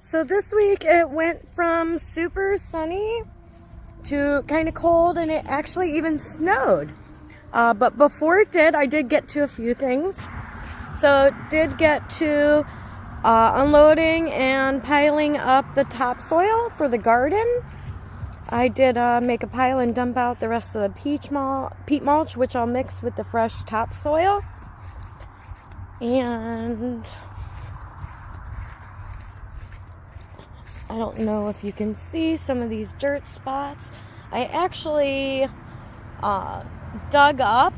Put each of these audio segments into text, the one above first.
So this week it went from super sunny to kind of cold, and it actually even snowed. But before it did, I did get to a few things. So did get to unloading and piling up the topsoil for the garden. I did make a pile and dump out the rest of the peat mulch, which I'll mix with the fresh topsoil. And I don't know if you can see some of these dirt spots. I actually dug up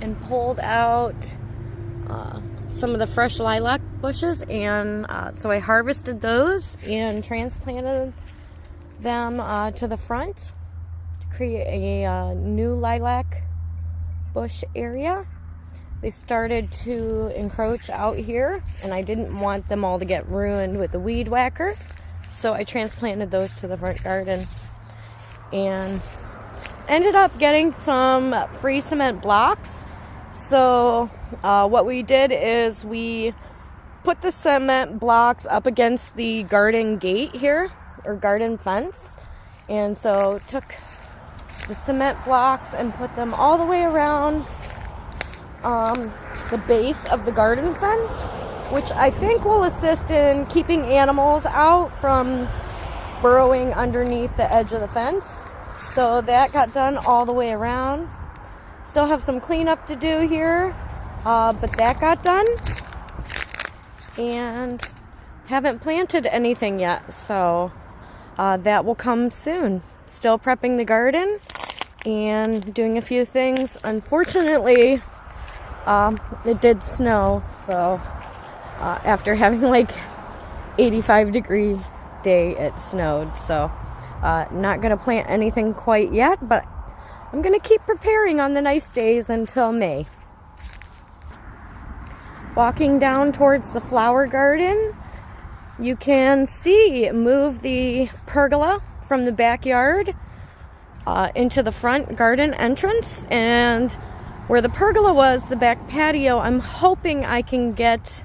and pulled out some of the fresh lilac bushes, and so I harvested those and transplanted them to the front to create a new lilac bush area. They started to encroach out here, and I didn't want them all to get ruined with the weed whacker, so I transplanted those to the front garden and ended up getting some free cement blocks. So what we did is we put the cement blocks up against the garden gate here, or garden fence, and so took the cement blocks and put them all the way around the base of the garden fence, which I think will assist in keeping animals out from burrowing underneath the edge of the fence. So that got done all the way around. Still have some cleanup to do here, but that got done. And haven't planted anything yet, so that will come soon. Still prepping the garden and doing a few things. Unfortunately, it did snow, so after having like 85-degree day, it snowed. So not gonna plant anything quite yet, but I'm gonna keep preparing on the nice days until May. Walking down towards the flower garden, you can see move the pergola from the backyard into the front garden entrance, and where the pergola was, the back patio, I'm hoping I can get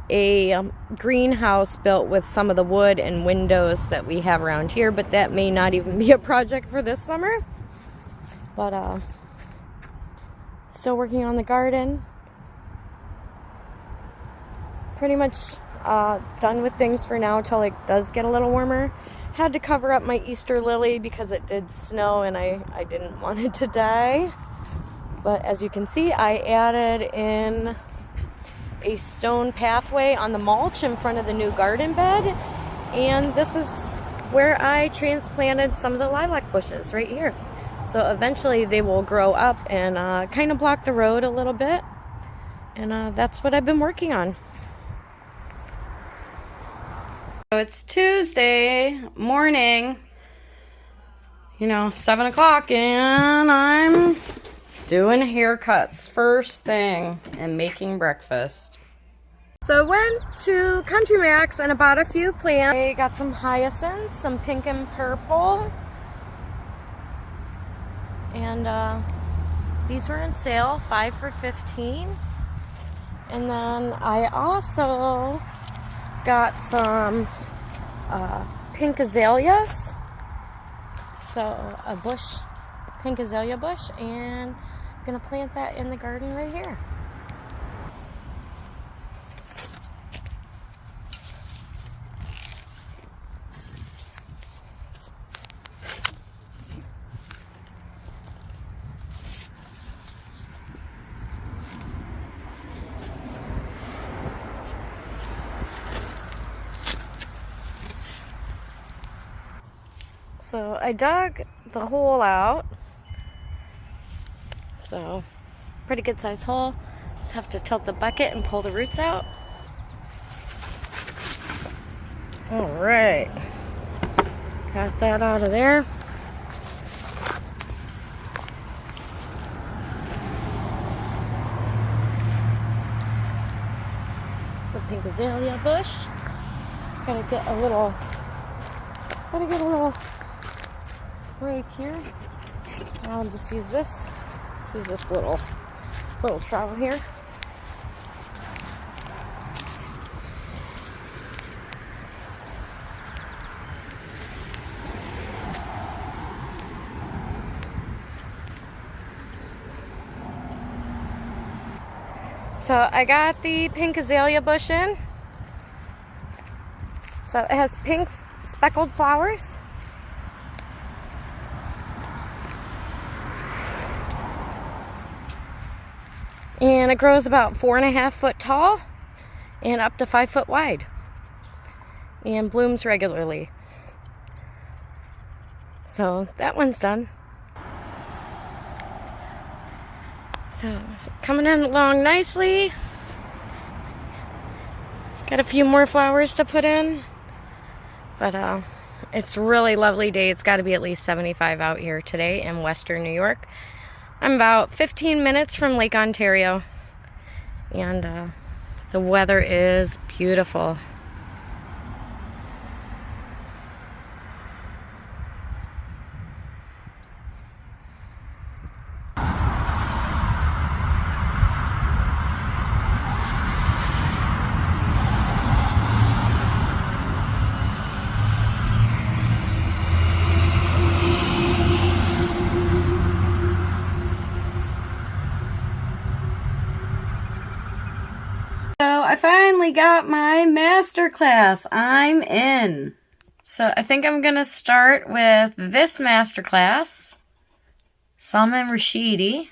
a greenhouse built with some of the wood and windows that we have around here, but that may not even be a project for this summer. But still working on the garden. Pretty much done with things for now till it does get a little warmer. Had to cover up my Easter lily because it did snow and I didn't want it to die. But as you can see, I added in a stone pathway on the mulch in front of the new garden bed. And this is where I transplanted some of the lilac bushes right here. So eventually they will grow up and kind of block the road a little bit. And that's what I've been working on. So it's Tuesday morning, 7 o'clock, and I'm doing haircuts first thing and making breakfast. So I went to Country Max and bought a few plants. I got some hyacinths, some pink and purple. And these were on sale, 5 for $15. And then I also got some pink azaleas. So a pink azalea bush, and I'm gonna plant that in the garden right here. So I dug the hole out. So pretty good size hole. Just have to tilt the bucket and pull the roots out. All right, got that out of there. The pink azalea bush. Gotta get a little rake here. I'll just use this. Just use this little trowel here. So I got the pink azalea bush in. So it has pink speckled flowers. And it grows about 4.5 foot tall and up to 5 foot wide. And blooms regularly. So that one's done. So coming in along nicely. Got a few more flowers to put in. But it's a really lovely day. It's got to be at least 75 out here today in Western New York. I'm about 15 minutes from Lake Ontario. And the weather is beautiful. So I finally got my Masterclass. I'm in. So I think I'm going to start with this Masterclass. Salman Rushdie.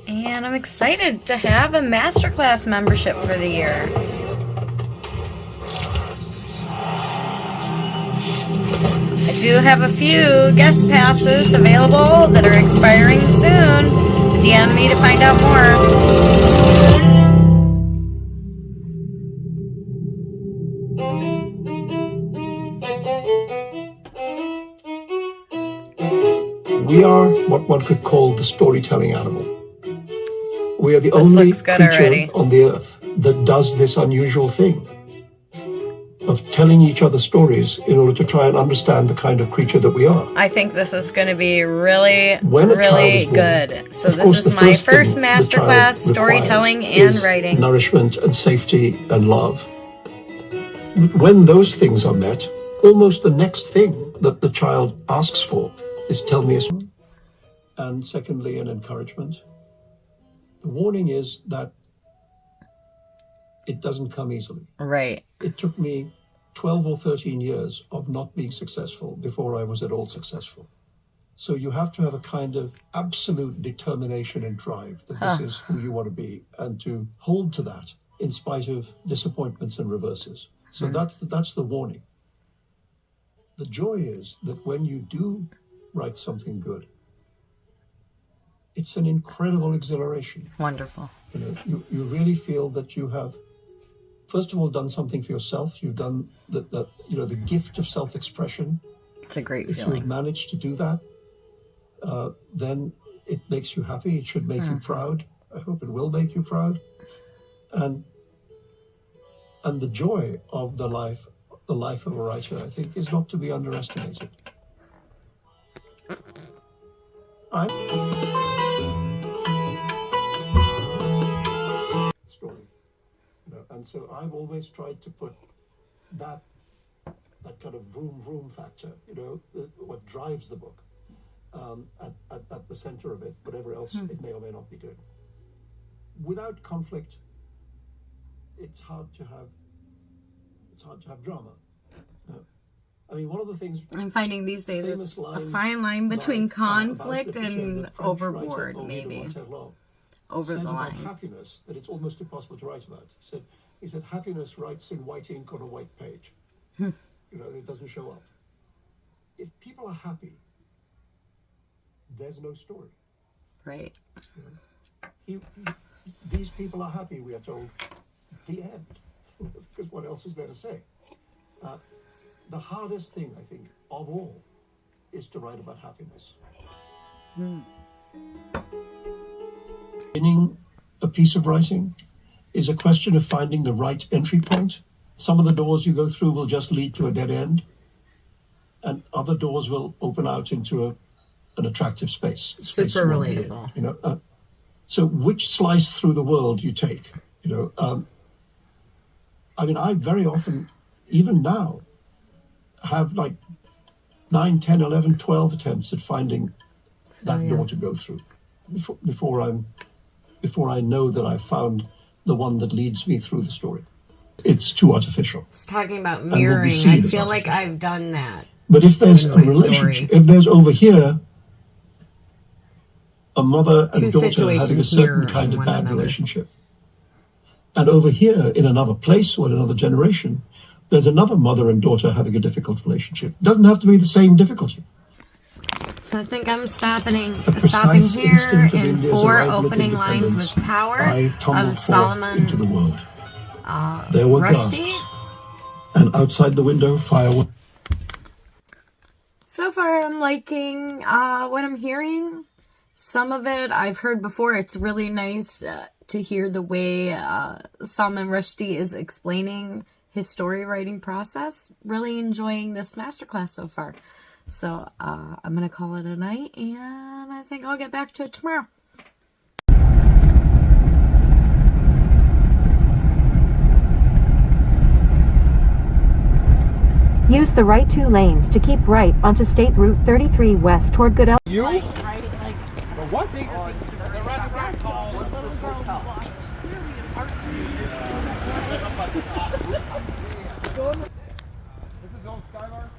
And I'm excited to have a Masterclass membership for the year. I do have a few guest passes available that are expiring soon. DM me to find out more. We are what one could call the storytelling animal. We are the only creature on the earth that does this unusual thing of telling each other stories in order to try and understand the kind of creature that we are. I think this is going to be really good. So this is my first Masterclass, storytelling and writing. Nourishment and safety and love. When those things are met, almost the next thing that the child asks for is tell me a story. And secondly, an encouragement. The warning is that it doesn't come easily. Right. It took me 12 or 13 years of not being successful before I was at all successful. So you have to have a kind of absolute determination and drive that this is who you want to be, and to hold to that in spite of disappointments and reverses. So that's the warning. The joy is that when you do write something good, it's an incredible exhilaration. Wonderful. You really feel that you have, first of all, done something for yourself. You've done the gift of self-expression. It's a great feeling. If you've managed to do that, then it makes you happy. It should make you proud. I hope it will make you proud. And the joy of the life of a writer, I think, is not to be underestimated. Story. And so I've always tried to put that kind of vroom vroom factor, what drives the book, at the center of it, whatever else it may or may not be doing. Without conflict, it's hard to have drama. I mean, one of the things I'm finding these days is a fine line between conflict and overboard, maybe. Over the line. Happiness that it's almost impossible to write about. He said happiness writes in white ink on a white page. It doesn't show up. If people are happy, there's no story. Right. These people are happy, we are told. The end. Because what else is there to say? The hardest thing, I think, of all, is to write about happiness. Beginning a piece of writing is a question of finding the right entry point. Some of the doors you go through will just lead to a dead end, and other doors will open out into an attractive space. Super relatable. So which slice through the world you take, I mean, I very often, even now, have like 9, 10, 11, 12 attempts at finding that door to go through before I'm before I know that I've found the one that leads me through the story. It's too artificial. It's talking about will be mirroring. seen I as feel like artificial. I've done that. But if there's in a my relationship, story. if there's over here a mother and Two daughter having a situations certain mirroring kind of one bad another. relationship, and over here in another place or in another generation, there's another mother and daughter having a difficult relationship. It doesn't have to be the same difficulty. So I think I'm stopping precise here instant of in India's 4 arrival at opening lines with independence, power I tumbled of forth Solomon into the world. There were Rushdie. gasps, and outside the window, fireworks. So far, I'm liking what I'm hearing. Some of it I've heard before. It's really nice to hear the way Salman Rushdie is explaining his story writing process. Really enjoying this masterclass so far. So I'm going to call it a night, and I think I'll get back to it tomorrow. Use the right 2 lanes to keep right onto State Route 33 west toward Goodell. You? For what? The restaurant calls. This is on Skylar?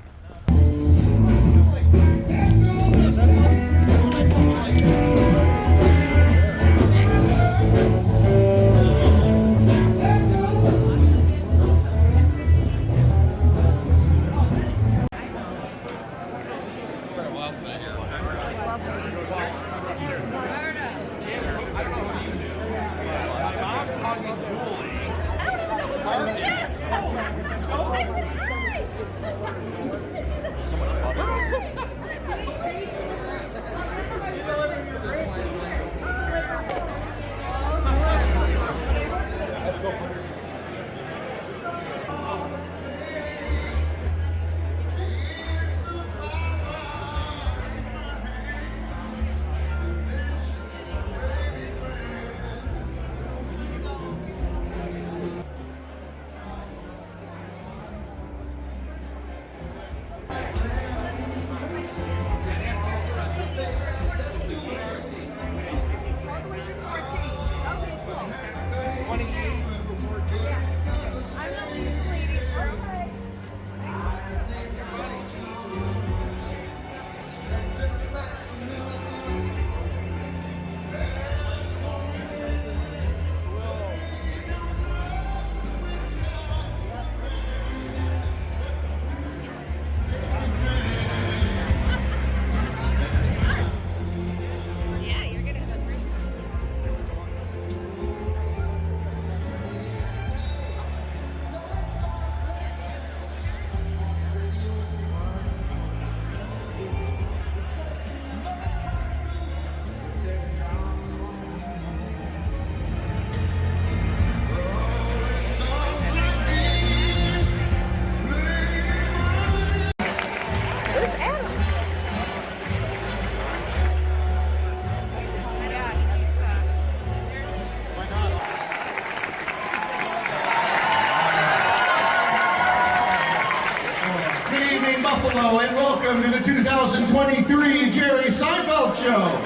Buffalo, and welcome to the 2023 Jerry Seinfeld Show.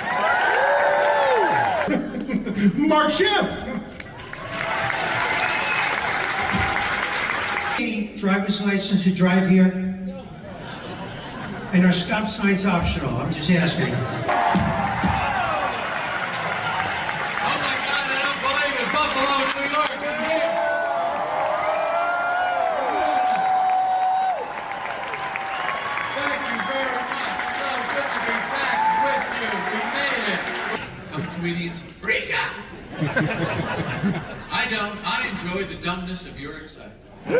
Mark Schiff. Driver's license to drive here? And are stop signs optional? I'm just asking. Oh my God, I don't believe it. Buffalo, New York, in here. Thank you very much. So good to be back with you. We made it. Some comedians freak out. I don't. I enjoy the dumbness of your excitement. I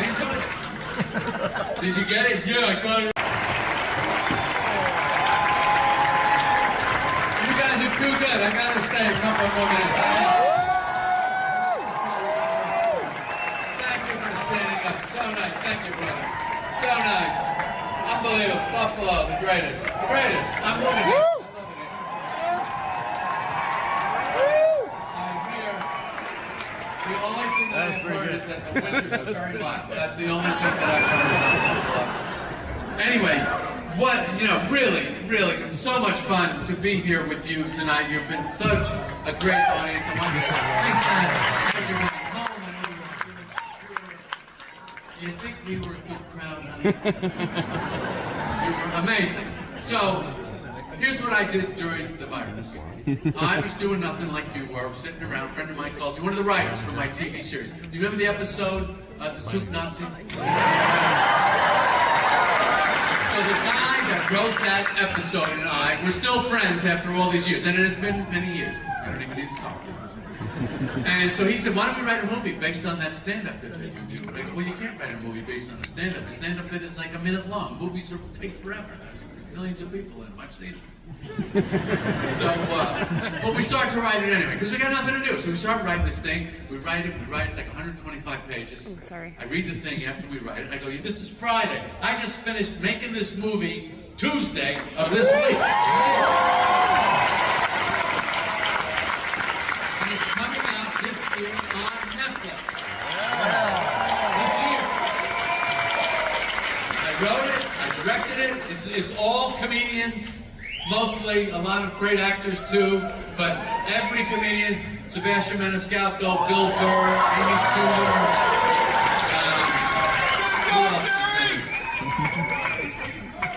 enjoy it. Did you get it? Yeah, I got it. You guys are too good. I gotta stay a couple more minutes. Thank you for standing up. So nice. Thank you, brother. So nice. Unbelievable. Buffalo, the greatest. The greatest. I'm moving here. I'm here. The only thing that I've heard is that the winters are very mild. That's the only thing that I've heard. Anyway, what, you know, really, really, so much fun to be here with you tonight. You've been such a great audience. I want to thank that as you're going home. I know you were think we were a good crowd, honey? You were amazing. So, here's what I did during the virus. I was doing nothing like you were. I was sitting around. A friend of mine calls me, one of the writers from my TV series. Do you remember the episode, The Soup Nazi? So the guy that wrote that episode and I, we're still friends after all these years, and it has been many years. I don't even need to talk to him. And so he said, why don't we write a movie based on that stand-up bit that you do? I go, well, you can't write a movie based on a stand-up. A stand-up bit is like a minute long. Movies take forever. There's millions of people in them. I've seen them. So, but we start to write it anyway, because we got nothing to do. So we start writing this thing. We write it. It's like 125 pages. I'm sorry. I read the thing after we write it. I go, yeah, this is Friday. I just finished making this movie Tuesday of this week. And it's coming out this year on Netflix. This year. I wrote it. I directed it. It's all comedians. Mostly a lot of great actors too, but every comedian, Sebastian Maniscalco, Bill Burr, Amy Schumer,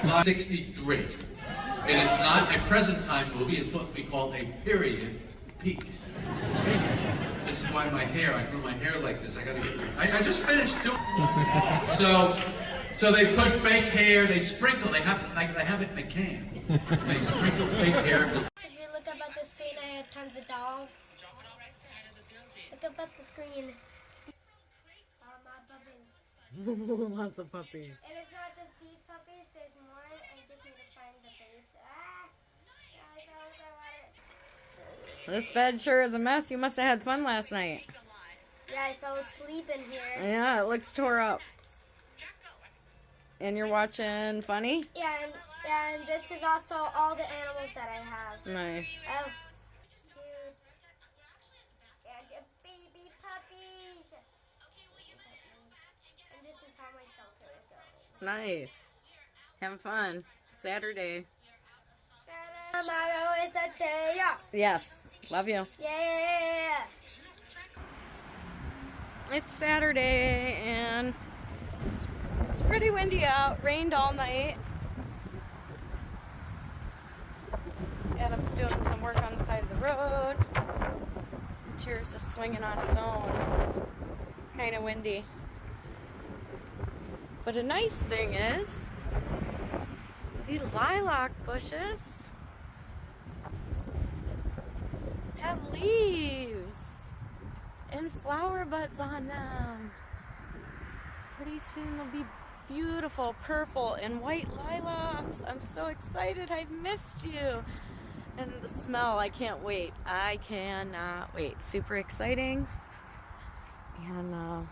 who else is 63. It is not a present time movie, it's what we call a period piece. This is why I grew my hair like this. I just finished doing So they put fake hair, they sprinkle, they have it in a can. They sprinkle fake hair. If you look up at the screen, I have tons of dogs. Look up at the screen. My puppies. Lots of puppies. And it's not just these puppies, there's more. I just need to find the face. This bed sure is a mess. You must have had fun last night. Yeah, I fell asleep in here. Yeah, it looks tore up. And you're watching Funny? Yeah, and this is also all the animals that I have. Nice. Oh, cute. And the baby puppies. And this is how my shelter is going. Nice. Having fun. Saturday. Tomorrow is a day off. Yes. Love you. Yeah. It's Saturday and it's pretty windy out. Rained all night. Adam's doing some work on the side of the road. The chair's just swinging on its own. Kind of windy. But a nice thing is, the lilac bushes have leaves and flower buds on them. Pretty soon they'll be beautiful purple and white lilacs. I'm so excited. I've missed you. And the smell, I can't wait. I cannot wait. Super exciting. And I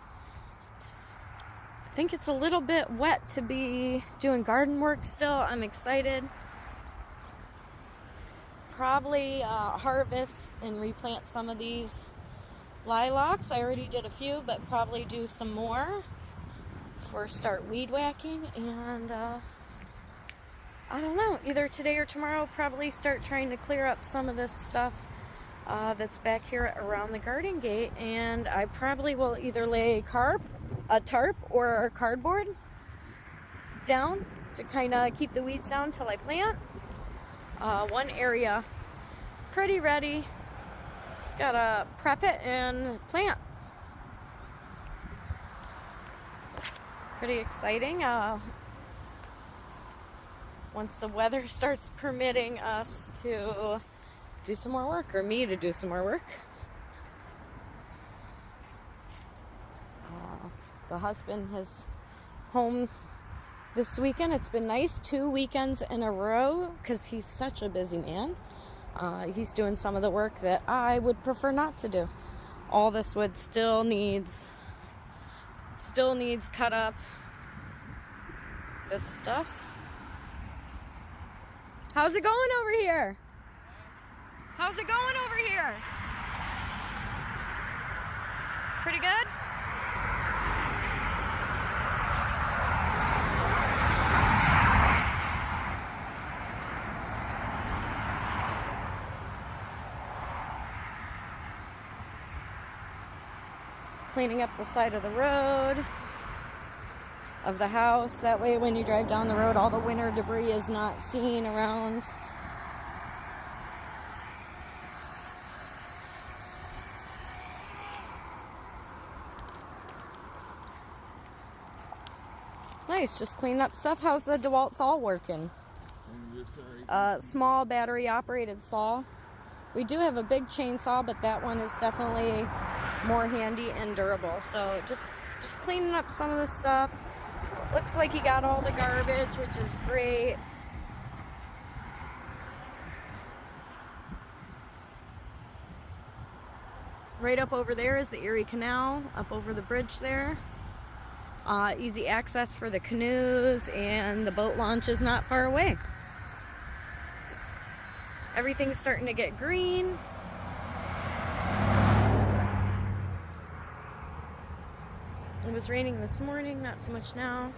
think it's a little bit wet to be doing garden work still. I'm excited. Probably harvest and replant some of these lilacs. I already did a few, but probably do some more before start weed whacking. And I don't know, either today or tomorrow, probably start trying to clear up some of this stuff that's back here around the garden gate. And I probably will either lay a tarp or cardboard down to kind of keep the weeds down till I plant. One area pretty ready, just gotta prep it and plant. Pretty exciting. Once the weather starts permitting us to do some more work, or me to do some more work. The husband is home this weekend. It's been nice, 2 weekends in a row, because he's such a busy man. He's doing some of the work that I would prefer not to do. All this wood still needs cut up. This stuff. How's it going over here? How's it going over here? Pretty good? cleaning up the side of the road of the house. That way when you drive down the road, all the winter debris is not seen around. Nice, just clean up stuff. How's the DeWalt saw working? Small battery operated saw. We do have a big chainsaw, but that one is definitely more handy and durable. So just cleaning up some of the stuff. Looks like he got all the garbage, which is great. Right up over there is the Erie Canal, up over the bridge there. Easy access for the canoes, and the boat launch is not far away. Everything's starting to get green. It was raining this morning, not so much now.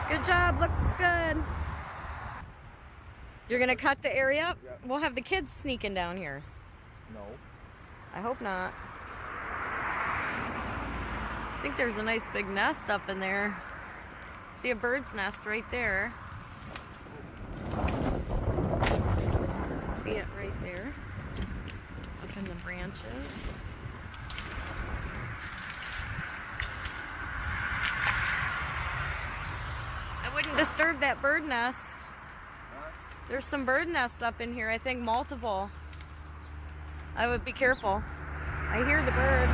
Good job, looks good. You're gonna cut the area up? Yeah. We'll have the kids sneaking down here. No. I hope not. I think there's a nice big nest up in there. See a bird's nest right there. See it right there. Up in the branches. I wouldn't disturb that bird nest. There's some bird nests up in here, I think multiple. I would be careful. I hear the birds.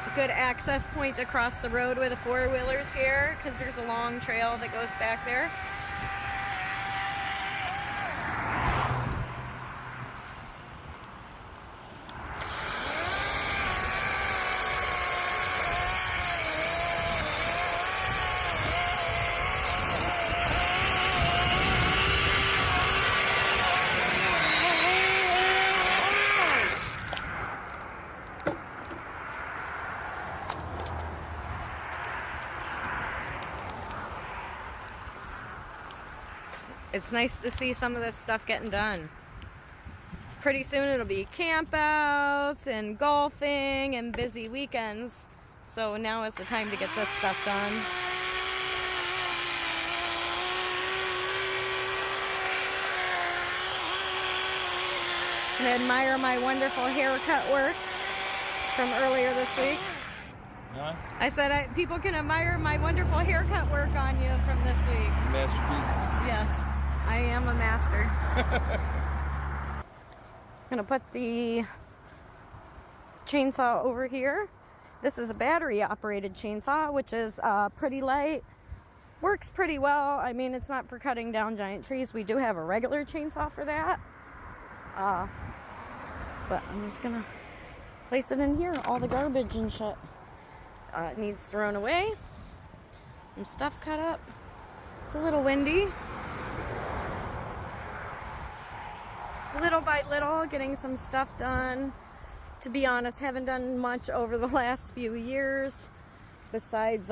A good access point across the road with the four-wheelers here, because there's a long trail that goes back there. It's nice to see some of this stuff getting done. Pretty soon it'll be campouts and golfing and busy weekends. So now is the time to get this stuff done. And admire my wonderful haircut work from earlier this week. Huh? I said people can admire my wonderful haircut work on you from this week. Masterpiece. Yes, I am a master. I'm gonna put the chainsaw over here. This is a battery operated chainsaw, which is pretty light. Works pretty well. I mean, it's not for cutting down giant trees. We do have a regular chainsaw for that. But I'm just gonna place it in here. All the garbage and shit needs thrown away. Some stuff cut up. It's a little windy. Little by little, getting some stuff done. To be honest, haven't done much over the last few years besides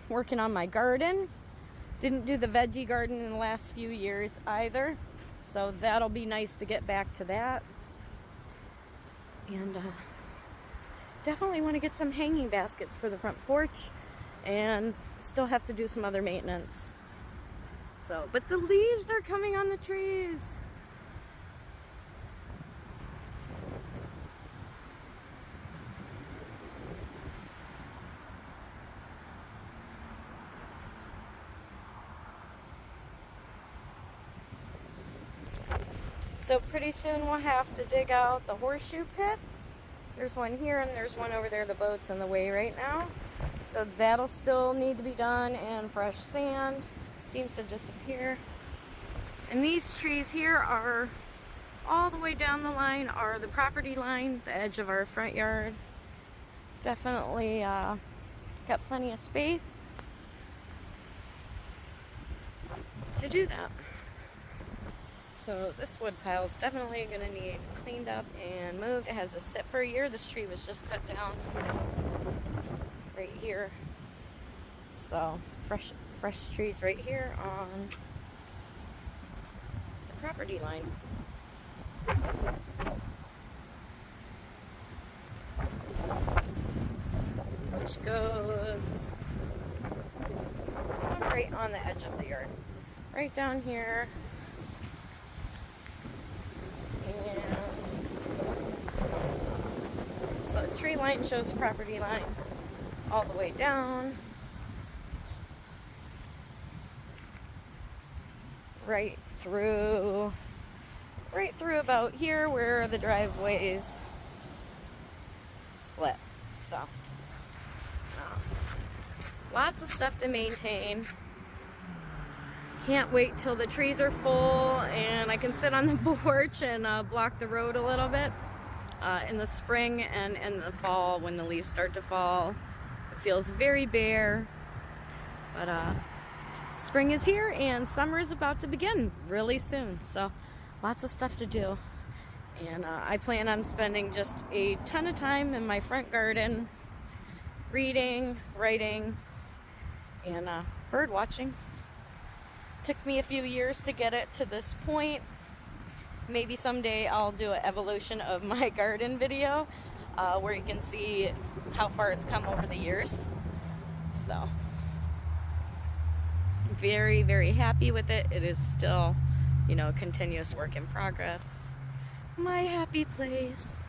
working on my garden. Didn't do the veggie garden in the last few years either, so that'll be nice to get back to that. And definitely want to get some hanging baskets for the front porch, and still have to do some other maintenance. So, but the leaves are coming on the trees. So pretty soon we'll have to dig out the horseshoe pits. There's one here and there's one over there. The boat's in the way right now. So that'll still need to be done, and fresh sand seems to disappear. And these trees here are all the way down the line, are the property line, the edge of our front yard. Definitely got plenty of space to do that. So this wood pile is definitely going to need cleaned up and moved. It has to sit for a year. This tree was just cut down right here. So fresh trees right here on the property line. Which goes right on the edge of the yard. Right down here. And so tree line shows property line all the way down. Right through about here where the driveways split. So lots of stuff to maintain. Can't wait till the trees are full and I can sit on the porch and block the road a little bit. In the spring and in the fall when the leaves start to fall, it feels very bare. But spring is here and summer is about to begin really soon. So lots of stuff to do. And I plan on spending just a ton of time in my front garden, reading, writing, and bird watching. Took me a few years to get it to this point. Maybe someday I'll do an evolution of my garden video where you can see how far it's come over the years. So very, very happy with it. It is still, continuous work in progress. My happy place.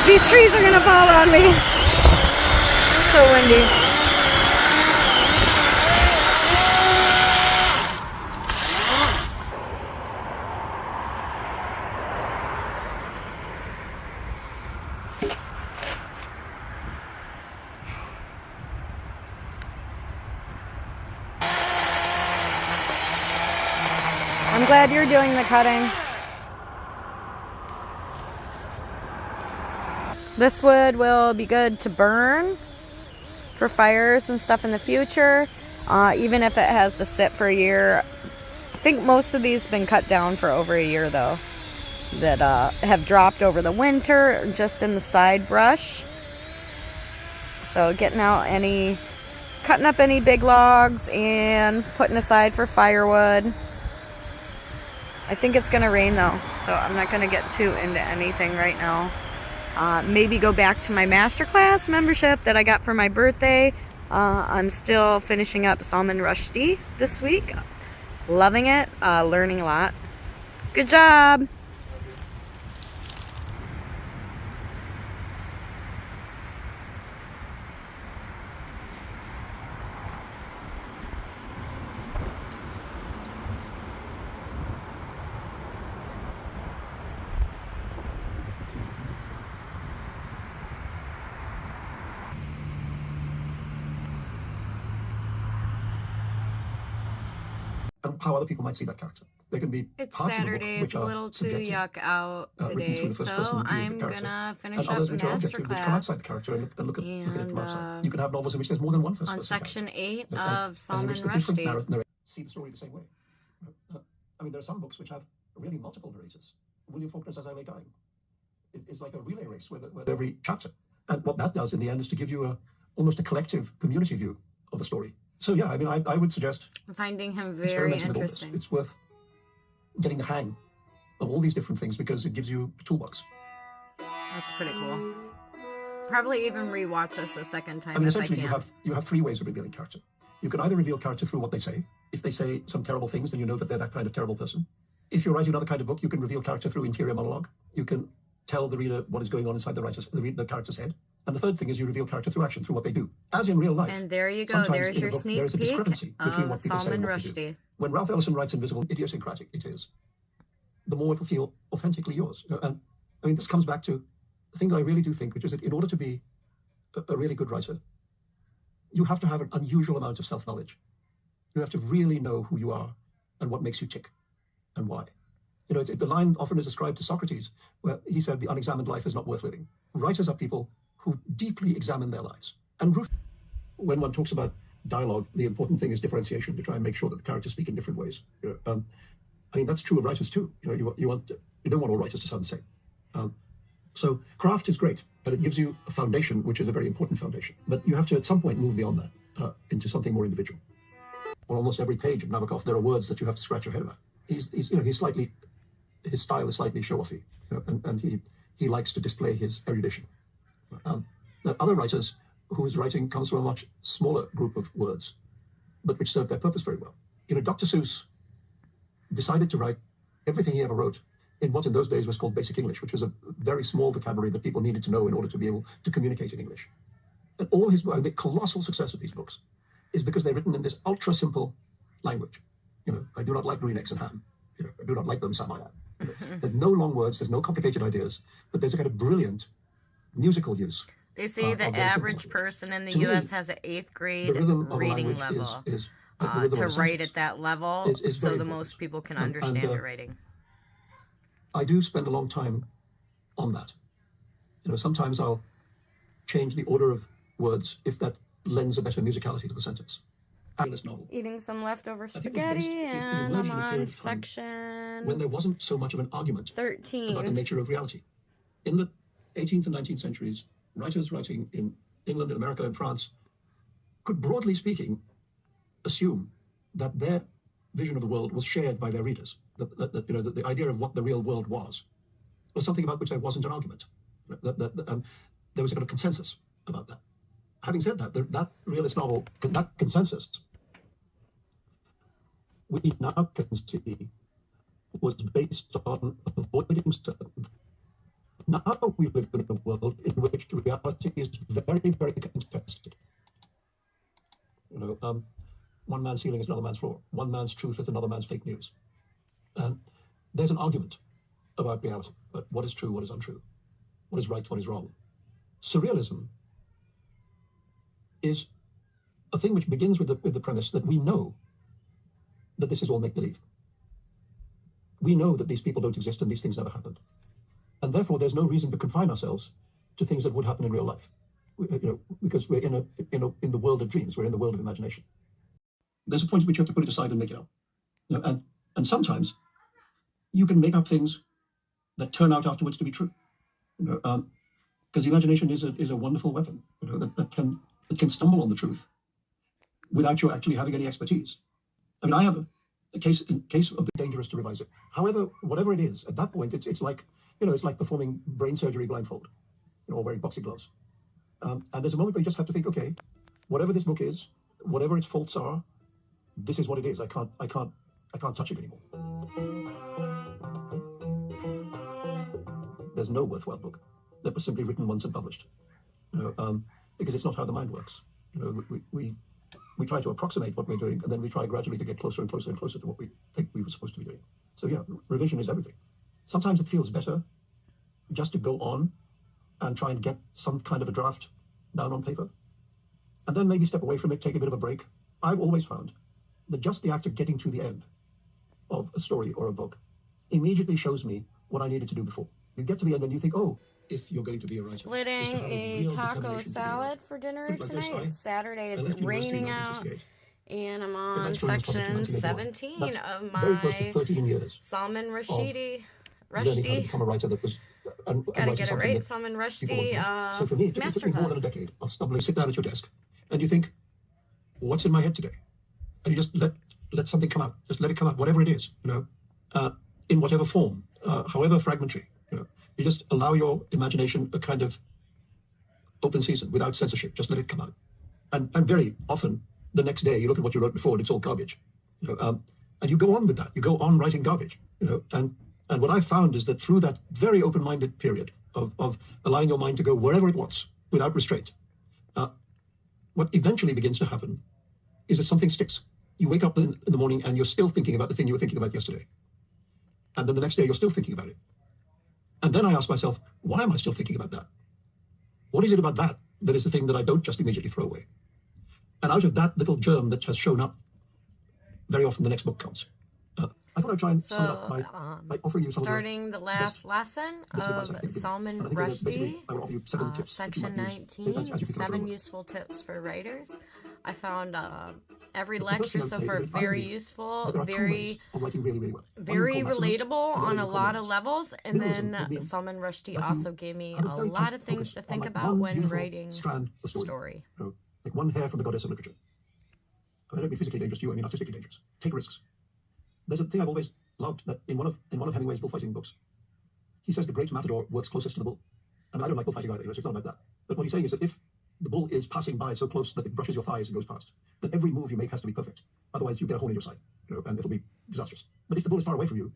These trees are gonna fall on me. So windy. I'm glad you're doing the cutting. This wood will be good to burn for fires and stuff in the future, even if it has to sit for a year. I think most of these have been cut down for over a year though, that have dropped over the winter just in the side brush. So cutting up any big logs and putting aside for firewood. I think it's gonna rain though, so I'm not gonna get too into anything right now. Maybe go back to my Masterclass membership that I got for my birthday. I'm still finishing up Salmon Rushdie this week. Loving it, learning a lot. Good job. And how other people might see that character. There can be It's parts Saturday. of the book which It's a are little too subjective, yuck out written today, through the first so person view of I'm the character, gonna finish and up others which are objective, which come outside Masterclass. the character and look at it from outside. And You can have novels in which there's more than one first on person section character, 8 and of in Salman which the different Rushdie. narrators see the story the same way. I mean, there are some books which have really multiple narrators. William Faulkner's As I Lay Dying is like a relay race with every chapter. And what that does in the end is to give you almost a collective community view of the story. So yeah, I mean, I would suggest I'm finding him very experimenting with all this. interesting. It's worth getting the hang of all these different things because it gives you a toolbox. That's pretty cool. Probably even rewatch this a second time I mean, if I essentially, can. you have three ways of revealing character. You can either reveal character through what they say. If they say some terrible things, then you know that they're that kind of terrible person. If you're writing another kind of book, you can reveal character through interior monologue. You can tell the reader what is going on inside the character's head. And the third thing is you reveal character through action, through what they do. As in real life. And there you go. Sometimes There's in a your book, sneak there is a peek discrepancy between of what people say Salman and what they do. Rushdie. When Ralph Ellison writes Invisible, idiosyncratic it is, the more it will feel authentically yours. And I mean, this comes back to the thing that I really do think, which is that in order to be a really good writer, you have to have an unusual amount of self-knowledge. You have to really know who you are and what makes you tick and why. You know, the line often is ascribed to Socrates, where he said, the unexamined life is not worth living. Writers are people who deeply examine their lives. And when one talks about dialogue, the important thing is differentiation, to try and make sure that the characters speak in different ways. You know, I mean, that's true of writers too. You know, you don't want all writers to sound the same. So craft is great, but it gives you a foundation, which is a very important foundation. But you have to, at some point, move beyond that into something more individual. On almost every page of Nabokov, there are words that you have to scratch your head about. His style is slightly show-offy, you know, and he likes to display his erudition. There are other writers whose writing comes from a much smaller group of words, but which serve their purpose very well. You know, Dr. Seuss decided to write everything he ever wrote in what in those days was called basic English, which was a very small vocabulary that people needed to know in order to be able to communicate in English. And all his the colossal success of these books is because they're written in this ultra simple language. You know, I do not like green eggs and ham. You know, I do not like them, Sam I am. You know, there's no long words, there's no complicated ideas, but there's a kind of brilliant musical use. They say the average person in the U.S. has an 8th grade reading level. To write at that level, so the most people can understand your writing. I do spend a long time on that. You know, sometimes I'll change the order of words if that lends a better musicality to the sentence. Novel. Eating some leftover spaghetti, and I'm on section when there wasn't so much of an argument 13 about the nature of reality. In the 18th and 19th centuries, writers writing in England, in America, and France could, broadly speaking, assume that their vision of the world was shared by their readers. That you know, that the idea of what the real world was something about which there wasn't an argument. There was a kind of consensus about that. Having said that, that realist novel, that consensus, we now can see was based on avoiding certain. Now we live in a world in which reality is very, very contested. You know, one man's ceiling is another man's floor. One man's truth is another man's fake news. And there's an argument about reality, but what is true, what is untrue, what is right, what is wrong. Surrealism is a thing which begins with the premise that we know that this is all make-believe. We know that these people don't exist and these things never happened. And therefore, there's no reason to confine ourselves to things that would happen in real life. You know, because we're in the world of dreams, we're in the world of imagination. There's a point at which you have to put it aside and make it up. You know, and sometimes you can make up things that turn out afterwards to be true. You know, because imagination is a wonderful weapon. You know, that can stumble on the truth without you actually having any expertise. I mean, I have a case of the dangerous to revise it. However, whatever it is, at that point, it's like, you know, it's like performing brain surgery blindfold, you know, or wearing boxing gloves. And there's a moment where you just have to think, okay, whatever this book is, whatever its faults are, this is what it is. I can't touch it anymore. there's no worthwhile book that was simply written once and published. Because it's not how the mind works. We try to approximate what we're doing, and then we try gradually to get closer and closer and closer to what we think we were supposed to be doing. So yeah, revision is everything. Sometimes it feels better just to go on and try and get some kind of a draft down on paper, and then maybe step away from it, take a bit of a break. I've always found that just the act of getting to the end of a story or a book immediately shows me what I needed to do before. You get to the end and you think, oh, if you're going to be a writer. Splitting a taco salad for dinner tonight. It's Saturday, it's raining out, and I'm on section 17 of my 13 years Salman learning how to Rushdie. become a writer that was Gotta get it right, Salman Rushdie. So for me, it took me more than a decade of stumbling. Sit down at your desk, and you think, "What's in my head today?" And you just let something come out. Just let it come out, whatever it is, in whatever form, however fragmentary. You just allow your imagination a kind of open season without censorship. Just let it come out. And very often, the next day, you look at what you wrote before, and it's all garbage. And you go on with that. You go on writing garbage. And what I found is that through that very open-minded period of allowing your mind to go wherever it wants without restraint, what eventually begins to happen is that something sticks. You wake up in the morning and you're still thinking about the thing you were thinking about yesterday. And then the next day, you're still thinking about it. And then I ask myself, why am I still thinking about that? What is it about that that is the thing that I don't just immediately throw away? And out of that little germ that has shown up, very often the next book comes. I thought I'd try and sum it up by offering you some starting the last lesson of Salman Rushdie, section 19, 7 useful tips for writers. I found every lecture so far very useful, very relatable on a lot of levels, and then Salman Rushdie also gave me a lot of things to think about when writing a story. Like one hair from the goddess of literature. I don't mean physically dangerous to you, I mean artistically dangerous. Take risks. There's a thing I've always loved that in one of Hemingway's bullfighting books, he says the great matador works closest to the bull. I mean, I don't like bullfighting either, so it's not about that. But what he's saying is that if the bull is passing by so close that it brushes your thighs and goes past, then every move you make has to be perfect. Otherwise, you get a hole in your side, and it'll be disastrous. But if the bull is far away from you,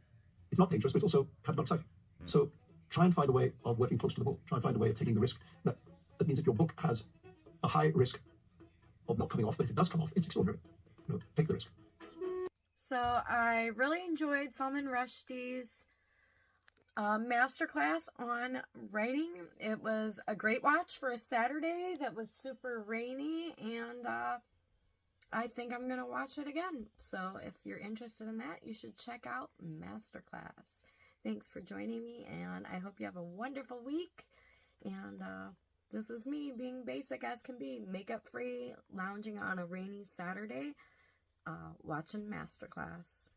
it's not dangerous, but it's also kind of not exciting. So try and find a way of working close to the bull. Try and find a way of taking the risk. That means that your book has a high risk of not coming off, but if it does come off, it's extraordinary. Take the risk. So I really enjoyed Salman Rushdie's masterclass on writing. It was a great watch for a Saturday that was super rainy, and I think I'm going to watch it again. So if you're interested in that, you should check out Masterclass. Thanks for joining me, and I hope you have a wonderful week. And this is me being basic as can be, makeup free, lounging on a rainy Saturday, watching Masterclass.